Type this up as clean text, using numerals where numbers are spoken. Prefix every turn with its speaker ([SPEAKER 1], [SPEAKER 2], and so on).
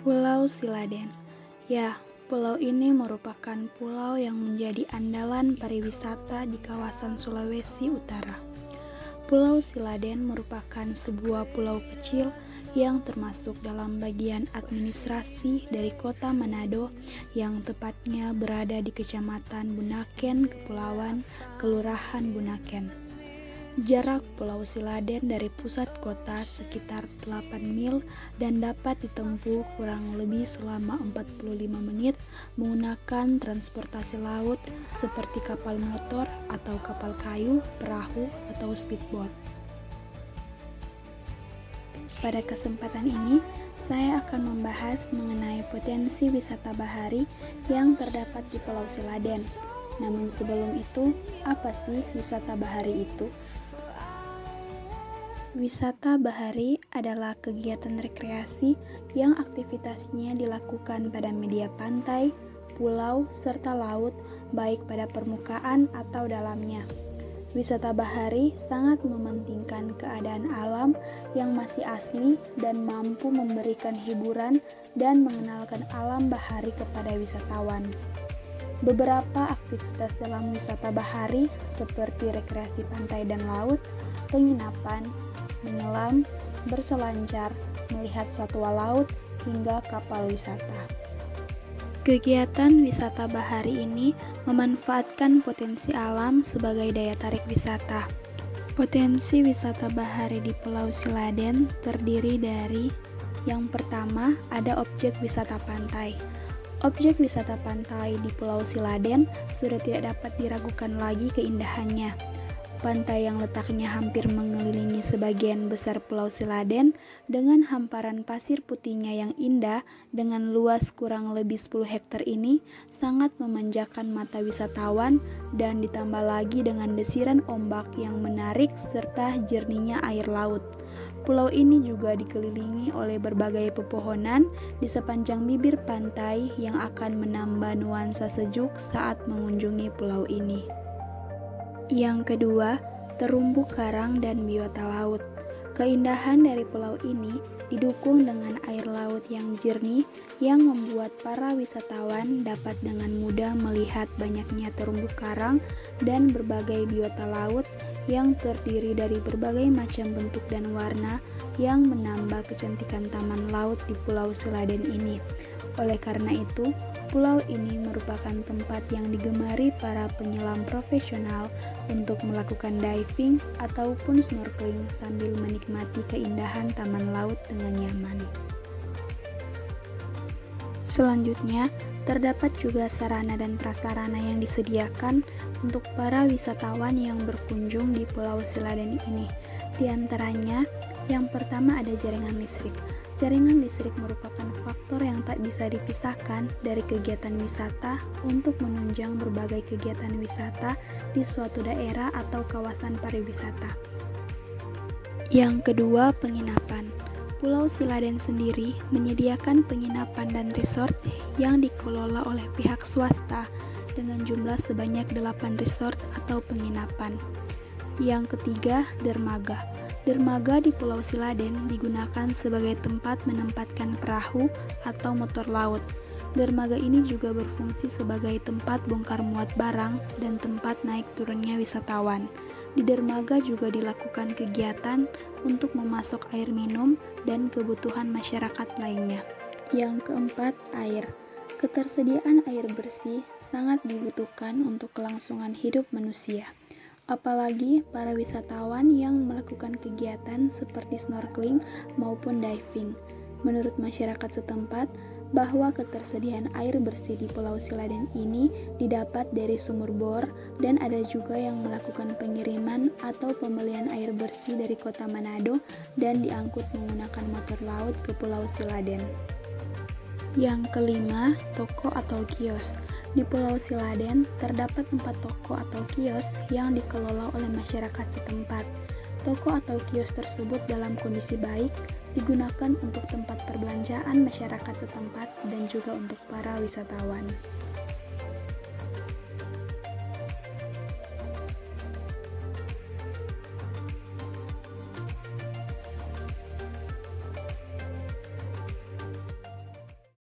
[SPEAKER 1] Pulau Siladen. Ya, pulau ini merupakan pulau yang menjadi andalan pariwisata di kawasan Sulawesi Utara. Pulau Siladen merupakan sebuah pulau kecil yang termasuk dalam bagian administrasi dari Kota Manado yang tepatnya berada di Kecamatan Bunaken, Kepulauan, Kelurahan Bunaken. Jarak Pulau Siladen dari pusat kota sekitar 8 mil dan dapat ditempuh kurang lebih selama 45 menit menggunakan transportasi laut seperti kapal motor atau kapal kayu, perahu, atau speedboat. Pada kesempatan ini, saya akan membahas mengenai potensi wisata bahari yang terdapat di Pulau Siladen. Namun sebelum itu, apa sih wisata bahari itu? Wisata bahari adalah kegiatan rekreasi yang aktivitasnya dilakukan pada media pantai, pulau, serta laut, baik pada permukaan atau dalamnya. Wisata bahari sangat mementingkan keadaan alam yang masih asli dan mampu memberikan hiburan dan mengenalkan alam bahari kepada wisatawan. Beberapa aktivitas dalam wisata bahari seperti rekreasi pantai dan laut, penginapan, menyelam, berselancar, melihat satwa laut, hingga kapal wisata. Kegiatan wisata bahari ini memanfaatkan potensi alam sebagai daya tarik wisata. Potensi wisata bahari di Pulau Siladen terdiri dari yang pertama ada objek wisata pantai. Objek wisata pantai di Pulau Siladen sudah tidak dapat diragukan lagi keindahannya. Pantai yang letaknya hampir mengelilingi sebagian besar Pulau Siladen dengan hamparan pasir putihnya yang indah dengan luas kurang lebih 10 hektar ini sangat memanjakan mata wisatawan dan ditambah lagi dengan desiran ombak yang menarik serta jernihnya air laut. Pulau ini juga dikelilingi oleh berbagai pepohonan di sepanjang bibir pantai yang akan menambah nuansa sejuk saat mengunjungi pulau ini. Yang kedua, terumbu karang dan biota laut. Keindahan dari pulau ini didukung dengan air laut yang jernih yang membuat para wisatawan dapat dengan mudah melihat banyaknya terumbu karang dan berbagai biota laut yang terdiri dari berbagai macam bentuk dan warna yang menambah kecantikan taman laut di Pulau Siladen ini. Oleh karena itu, pulau ini merupakan tempat yang digemari para penyelam profesional untuk melakukan diving ataupun snorkeling sambil menikmati keindahan taman laut dengan nyaman. Selanjutnya, terdapat juga sarana dan prasarana yang disediakan untuk para wisatawan yang berkunjung di Pulau Siladen ini. Di antaranya, yang pertama ada jaringan listrik. Jaringan listrik merupakan faktor yang tak bisa dipisahkan dari kegiatan wisata untuk menunjang berbagai kegiatan wisata di suatu daerah atau kawasan pariwisata. Yang kedua, penginapan. Pulau Siladen sendiri menyediakan penginapan dan resort yang dikelola oleh pihak swasta dengan jumlah sebanyak 8 resort atau penginapan. Yang ketiga, dermaga. Dermaga di Pulau Siladen digunakan sebagai tempat menempatkan perahu atau motor laut. Dermaga ini juga berfungsi sebagai tempat bongkar muat barang dan tempat naik turunnya wisatawan. Di dermaga juga dilakukan kegiatan untuk memasok air minum dan kebutuhan masyarakat lainnya. Yang keempat, air. Ketersediaan air bersih sangat dibutuhkan untuk kelangsungan hidup manusia. Apalagi para wisatawan yang melakukan kegiatan seperti snorkeling maupun diving. Menurut masyarakat setempat, bahwa ketersediaan air bersih di Pulau Siladen ini didapat dari sumur bor dan ada juga yang melakukan pengiriman atau pembelian air bersih dari Kota Manado dan diangkut menggunakan motor laut ke Pulau Siladen. Yang kelima, toko atau kios. Di Pulau Siladen terdapat 4 toko atau kios yang dikelola oleh masyarakat setempat. Toko atau kios tersebut dalam kondisi baik digunakan untuk tempat perbelanjaan masyarakat setempat dan juga untuk para wisatawan.